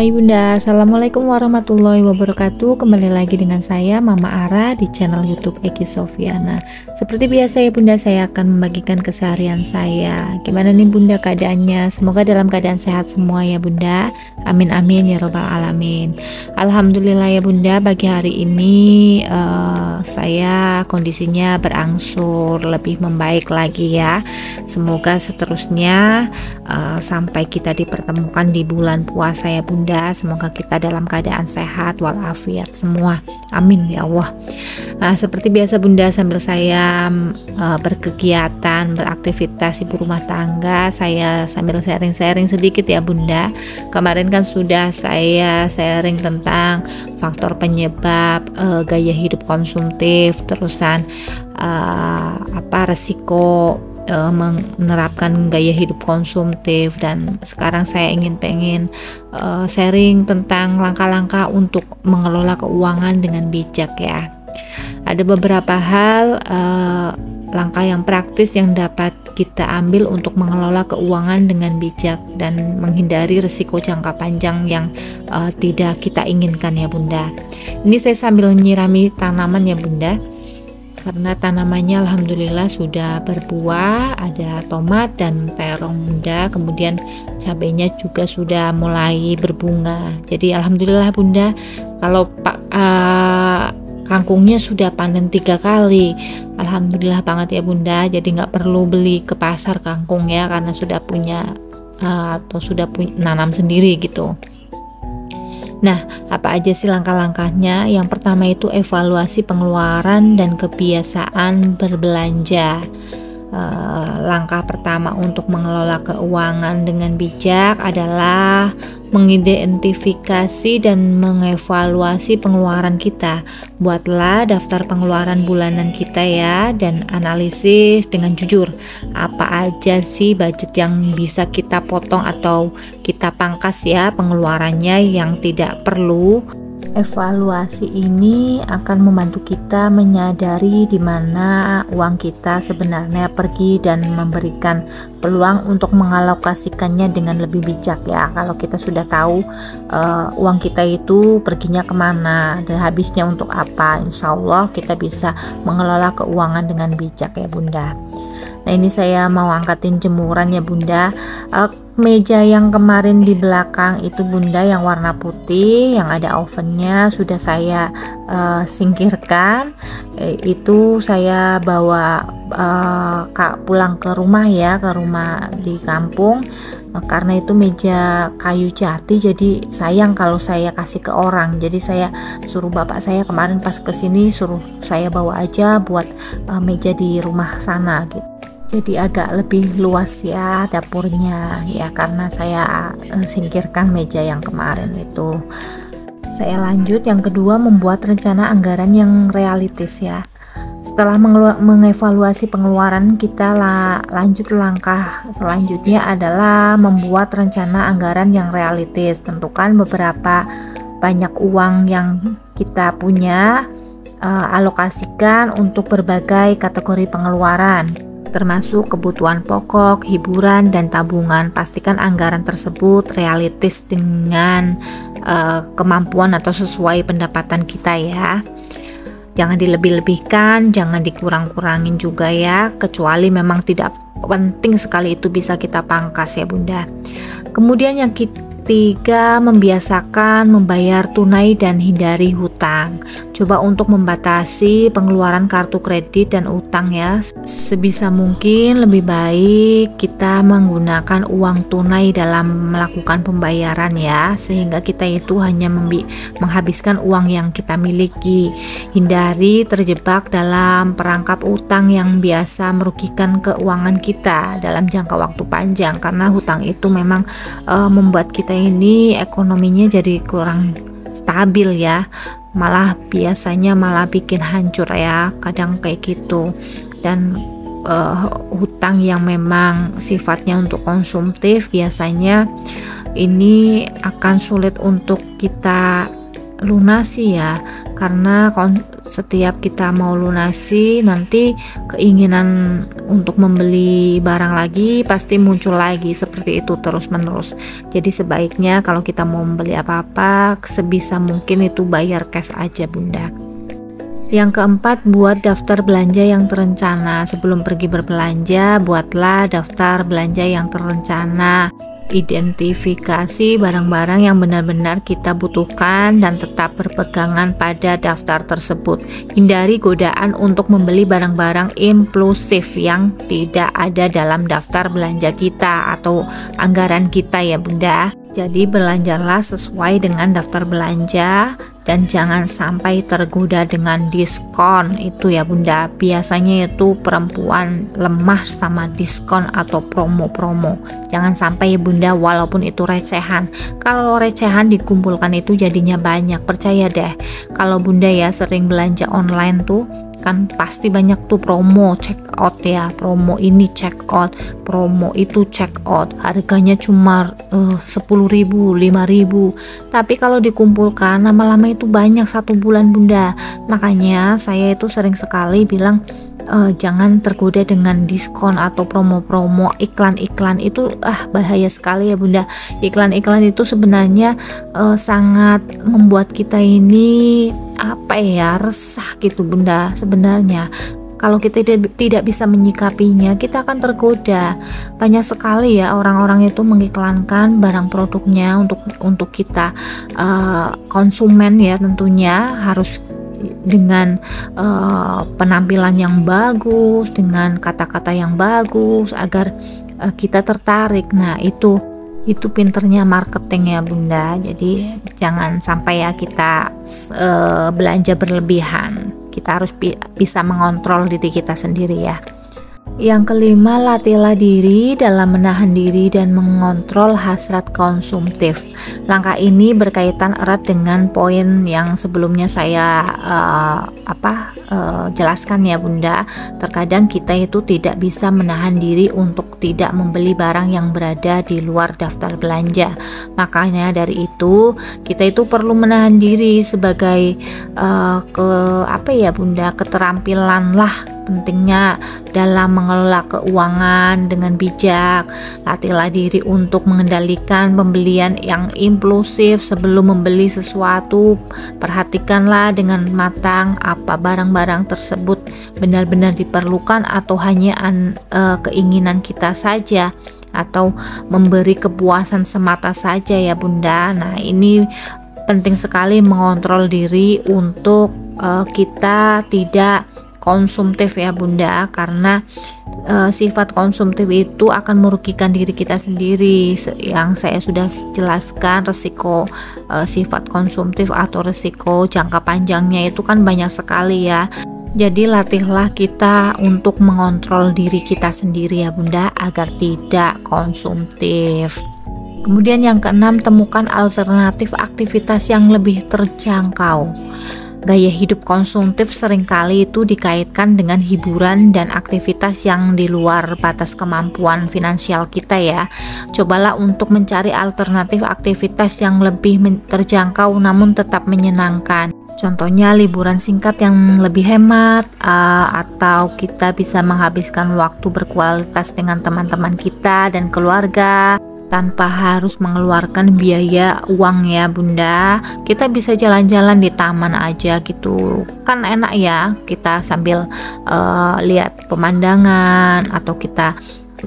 Hai Bunda, Assalamualaikum warahmatullahi wabarakatuh. Kembali lagi dengan saya Mama Ara di channel YouTube Eki Sofiana. Seperti biasa ya Bunda, saya akan membagikan keseharian saya. Gimana nih Bunda keadaannya? Semoga dalam keadaan sehat semua ya Bunda. Amin amin ya robbal alamin. Alhamdulillah ya Bunda, pagi hari ini saya kondisinya berangsur lebih membaik lagi ya. Semoga seterusnya sampai kita dipertemukan di bulan puasa ya Bunda, semoga kita dalam keadaan sehat walafiat semua, amin ya Allah. Nah, seperti biasa Bunda, sambil saya berkegiatan, beraktivitas ibu rumah tangga, saya sambil sharing-sharing sedikit ya Bunda. Kemarin kan sudah saya sharing tentang faktor penyebab gaya hidup konsumtif, terusan resiko menerapkan gaya hidup konsumtif, dan sekarang saya pengen sharing tentang langkah-langkah untuk mengelola keuangan dengan bijak ya. Ada beberapa hal langkah yang praktis yang dapat kita ambil untuk mengelola keuangan dengan bijak dan menghindari risiko jangka panjang yang tidak kita inginkan ya Bunda. Ini saya sambil nyirami tanaman ya Bunda, karena tanamannya alhamdulillah sudah berbuah, ada tomat dan terong Bunda, kemudian cabenya juga sudah mulai berbunga. Jadi alhamdulillah Bunda, kalau kangkungnya sudah panen 3 kali, alhamdulillah banget ya Bunda. Jadi nggak perlu beli ke pasar kangkung ya, karena sudah punya nanam sendiri gitu. Nah, apa aja sih langkah-langkahnya? Yang pertama itu evaluasi pengeluaran dan kebiasaan berbelanja. Langkah pertama untuk mengelola keuangan dengan bijak adalah mengidentifikasi dan mengevaluasi pengeluaran kita. Buatlah daftar pengeluaran bulanan kita ya, dan analisis dengan jujur apa aja sih budget yang bisa kita potong atau kita pangkas ya pengeluarannya yang tidak perlu. Evaluasi ini akan membantu kita menyadari di mana uang kita sebenarnya pergi dan memberikan peluang untuk mengalokasikannya dengan lebih bijak ya. Kalau kita sudah tahu uang kita itu perginya kemana dan habisnya untuk apa, insya Allah kita bisa mengelola keuangan dengan bijak ya Bunda. Nah, ini saya mau angkatin jemuran ya Bunda. Meja yang kemarin di belakang itu Bunda, yang warna putih yang ada ovennya, sudah saya singkirkan. Itu saya bawa pulang ke rumah ya, ke rumah di kampung. Karena itu meja kayu jati, jadi sayang kalau saya kasih ke orang. Jadi saya suruh bapak saya kemarin pas kesini, suruh saya bawa aja buat meja di rumah sana gitu. Jadi agak lebih luas ya dapurnya ya, karena saya singkirkan meja yang kemarin itu. Saya lanjut, yang kedua membuat rencana anggaran yang realistis ya. Setelah mengevaluasi pengeluaran kita, lanjut langkah selanjutnya adalah membuat rencana anggaran yang realistis. Tentukan beberapa banyak uang yang kita punya, alokasikan untuk berbagai kategori pengeluaran, termasuk kebutuhan pokok, hiburan, dan tabungan. Pastikan anggaran tersebut realistis dengan kemampuan atau sesuai pendapatan kita ya. Jangan dilebih-lebihkan, jangan dikurang-kurangin juga ya, kecuali memang tidak penting sekali itu bisa kita pangkas ya Bunda. Kemudian yang ketiga, membiasakan membayar tunai dan hindari hutang. Coba untuk membatasi pengeluaran kartu kredit dan utang ya. Sebisa mungkin lebih baik kita menggunakan uang tunai dalam melakukan pembayaran ya, sehingga kita itu hanya menghabiskan uang yang kita miliki. Hindari terjebak dalam perangkap utang yang biasa merugikan keuangan kita dalam jangka waktu panjang, karena hutang itu memang membuat kita ini ekonominya jadi kurang stabil ya, biasanya malah bikin hancur ya, kadang kayak gitu. Dan hutang yang memang sifatnya untuk konsumtif biasanya ini akan sulit untuk kita lunasi ya, karena setiap kita mau lunasi, nanti keinginan untuk membeli barang lagi pasti muncul lagi, seperti itu terus menerus. Jadi sebaiknya kalau kita mau membeli apa-apa, sebisa mungkin itu bayar cash aja Bunda. Yang keempat, buat daftar belanja yang terencana. Sebelum pergi berbelanja, buatlah daftar belanja yang terencana. Identifikasi barang-barang yang benar-benar kita butuhkan dan tetap berpegangan pada daftar tersebut. Hindari godaan untuk membeli barang-barang impulsif yang tidak ada dalam daftar belanja kita atau anggaran kita ya Bunda. Jadi belanjalah sesuai dengan daftar belanja dan jangan sampai tergoda dengan diskon itu ya Bunda. Biasanya itu perempuan lemah sama diskon atau promo-promo. Jangan sampai ya Bunda, walaupun itu recehan. Kalau recehan dikumpulkan itu jadinya banyak, percaya deh. Kalau Bunda ya sering belanja online tuh kan pasti banyak tuh promo check out ya, promo ini check out, promo itu check out, harganya cuma 10.000, 5.000, tapi kalau dikumpulkan lama-lama itu banyak satu bulan Bunda. Makanya saya itu sering sekali bilang jangan tergoda dengan diskon atau promo-promo, iklan-iklan itu bahaya sekali ya Bunda. Iklan-iklan itu sebenarnya sangat membuat kita ini resah gitu Bunda. Sebenarnya kalau kita tidak bisa menyikapinya, kita akan tergoda. Banyak sekali ya orang-orang itu mengiklankan barang produknya untuk kita konsumen ya, tentunya harus dengan penampilan yang bagus, dengan kata-kata yang bagus agar kita tertarik. Nah, itu pinternya marketing ya Bunda. Jadi jangan sampai ya kita belanja berlebihan. Kita harus bisa mengontrol diri kita sendiri ya. Yang kelima, latihlah diri dalam menahan diri dan mengontrol hasrat konsumtif. Langkah ini berkaitan erat dengan poin yang sebelumnya saya jelaskan ya Bunda. Terkadang kita itu tidak bisa menahan diri untuk tidak membeli barang yang berada di luar daftar belanja. Makanya dari itu kita itu perlu menahan diri sebagai Bunda, keterampilan lah pentingnya dalam mengelola keuangan dengan bijak. Latihlah diri untuk mengendalikan pembelian yang impulsif. Sebelum membeli sesuatu, perhatikanlah dengan matang apa barang-barang tersebut benar-benar diperlukan atau hanya keinginan kita saja, atau memberi kepuasan semata saja ya Bunda. Nah, ini penting sekali mengontrol diri untuk kita tidak konsumtif ya Bunda, karena sifat konsumtif itu akan merugikan diri kita sendiri. Yang saya sudah jelaskan, resiko sifat konsumtif atau resiko jangka panjangnya itu kan banyak sekali ya. Jadi latihlah kita untuk mengontrol diri kita sendiri ya Bunda, agar tidak konsumtif. Kemudian yang keenam, temukan alternatif aktivitas yang lebih terjangkau. Gaya hidup konsumtif seringkali itu dikaitkan dengan hiburan dan aktivitas yang di luar batas kemampuan finansial kita ya. Cobalah untuk mencari alternatif aktivitas yang lebih terjangkau namun tetap menyenangkan. Contohnya liburan singkat yang lebih hemat, atau kita bisa menghabiskan waktu berkualitas dengan teman-teman kita dan keluarga tanpa harus mengeluarkan biaya uang ya Bunda. Kita bisa jalan-jalan di taman aja gitu, kan enak ya, kita sambil lihat pemandangan, atau kita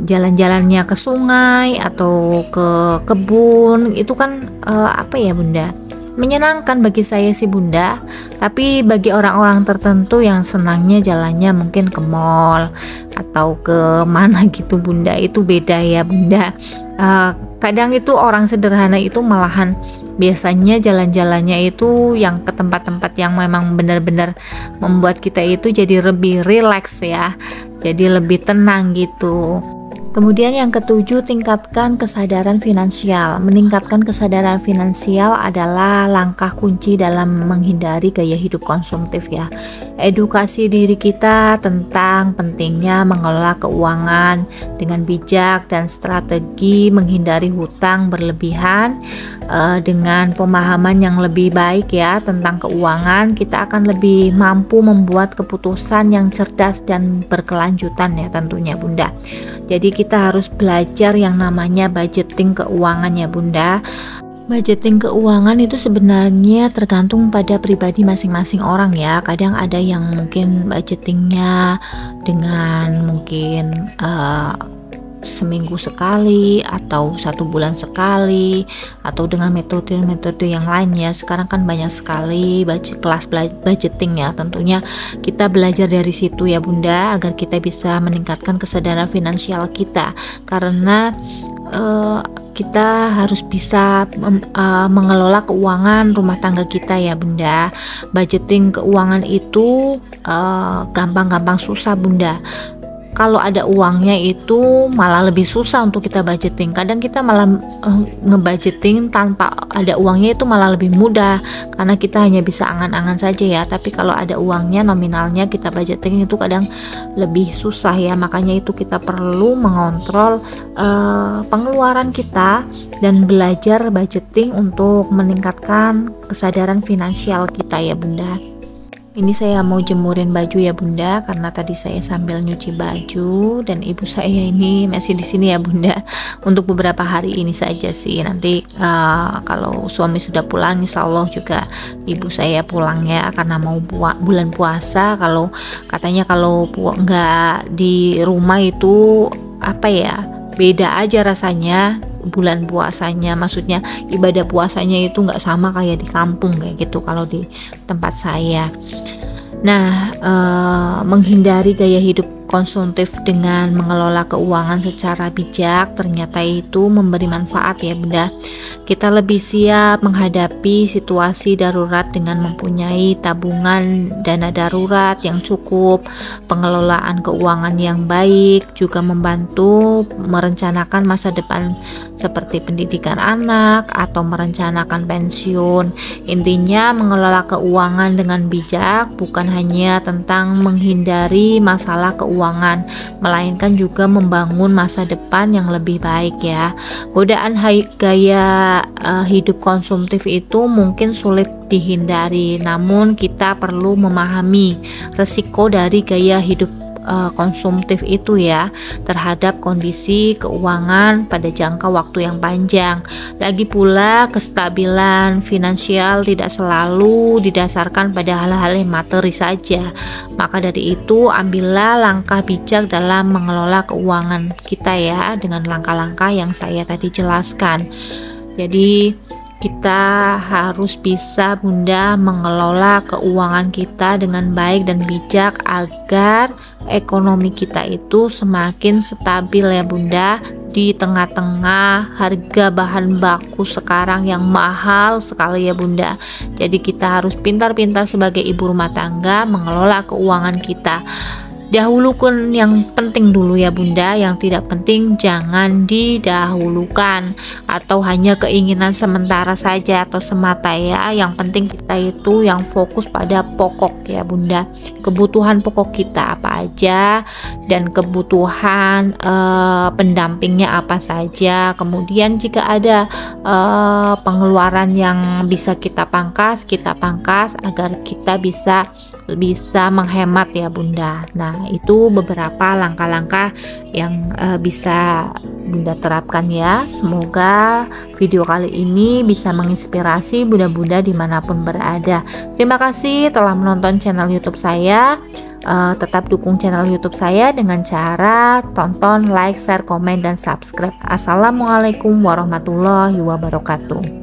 jalan-jalannya ke sungai atau ke kebun. Itu kan Bunda, menyenangkan bagi saya sih Bunda. Tapi bagi orang-orang tertentu yang senangnya jalannya mungkin ke mall atau ke mana gitu Bunda, itu beda ya Bunda. Kadang itu orang sederhana itu malahan biasanya jalan-jalannya itu yang ke tempat-tempat yang memang benar-benar membuat kita itu jadi lebih rileks ya, jadi lebih tenang gitu. Kemudian yang ketujuh, tingkatkan kesadaran finansial. Meningkatkan kesadaran finansial adalah langkah kunci dalam menghindari gaya hidup konsumtif ya. Edukasi diri kita tentang pentingnya mengelola keuangan dengan bijak dan strategi menghindari hutang berlebihan. Dengan pemahaman yang lebih baik ya tentang keuangan, kita akan lebih mampu membuat keputusan yang cerdas dan berkelanjutan ya tentunya Bunda. Jadi kita harus belajar yang namanya budgeting keuangan ya Bunda. Budgeting keuangan itu sebenarnya tergantung pada pribadi masing-masing orang ya. Kadang ada yang mungkin budgetingnya dengan mungkin seminggu sekali atau 1 bulan sekali atau dengan metode-metode yang lain ya. Sekarang kan banyak sekali kelas budgeting ya. Tentunya kita belajar dari situ ya Bunda, agar kita bisa meningkatkan kesadaran finansial kita, karena kita harus bisa mengelola keuangan rumah tangga kita ya Bunda. Budgeting keuangan itu gampang-gampang susah Bunda. Kalau ada uangnya itu malah lebih susah untuk kita budgeting. Kadang kita malah ngebudgeting tanpa ada uangnya itu malah lebih mudah, karena kita hanya bisa angan-angan saja ya. Tapi kalau ada uangnya, nominalnya kita budgeting itu kadang lebih susah ya. Makanya itu kita perlu mengontrol pengeluaran kita dan belajar budgeting untuk meningkatkan kesadaran finansial kita ya Bunda. Ini saya mau jemurin baju ya Bunda, karena tadi saya sambil nyuci baju dan ibu saya ini masih di sini ya Bunda. Untuk beberapa hari ini saja sih. Nanti kalau suami sudah pulang, insya Allah juga ibu saya pulang ya, karena mau bulan puasa. Kalau katanya kalau nggak di rumah itu apa ya, beda aja rasanya bulan puasanya, maksudnya ibadah puasanya itu nggak sama kayak di kampung kayak gitu kalau di tempat saya. Nah, menghindari gaya hidup konsumtif dengan mengelola keuangan secara bijak ternyata itu memberi manfaat ya Bunda. Kita lebih siap menghadapi situasi darurat dengan mempunyai tabungan dana darurat yang cukup, pengelolaan keuangan yang baik, juga membantu merencanakan masa depan seperti pendidikan anak atau merencanakan pensiun. Intinya mengelola keuangan dengan bijak bukan hanya tentang menghindari masalah keuangan, melainkan juga membangun masa depan yang lebih baik ya. Godaan gaya hidup konsumtif itu mungkin sulit dihindari, namun kita perlu memahami resiko dari gaya hidup konsumtif itu ya terhadap kondisi keuangan pada jangka waktu yang panjang. Lagi pula kestabilan finansial tidak selalu didasarkan pada hal-hal yang materi saja. Maka dari itu ambillah langkah bijak dalam mengelola keuangan kita ya, dengan langkah-langkah yang saya tadi jelaskan. Jadi kita harus bisa Bunda mengelola keuangan kita dengan baik dan bijak agar ekonomi kita itu semakin stabil ya Bunda, di tengah-tengah harga bahan baku sekarang yang mahal sekali ya Bunda. Jadi kita harus pintar-pintar sebagai ibu rumah tangga mengelola keuangan kita. Dahulukan yang penting dulu ya Bunda, yang tidak penting jangan didahulukan, atau hanya keinginan sementara saja atau semata ya. Yang penting kita itu yang fokus pada pokok ya Bunda, kebutuhan pokok kita apa aja dan kebutuhan pendampingnya apa saja. Kemudian jika ada pengeluaran yang bisa kita pangkas agar kita bisa menghemat ya Bunda. Nah, itu beberapa langkah-langkah yang bisa Bunda terapkan ya. Semoga video kali ini bisa menginspirasi bunda-bunda dimanapun berada. Terima kasih telah menonton channel YouTube saya. Tetap dukung channel YouTube saya dengan cara tonton, like, share, komen, dan subscribe. Assalamualaikum warahmatullahi wabarakatuh.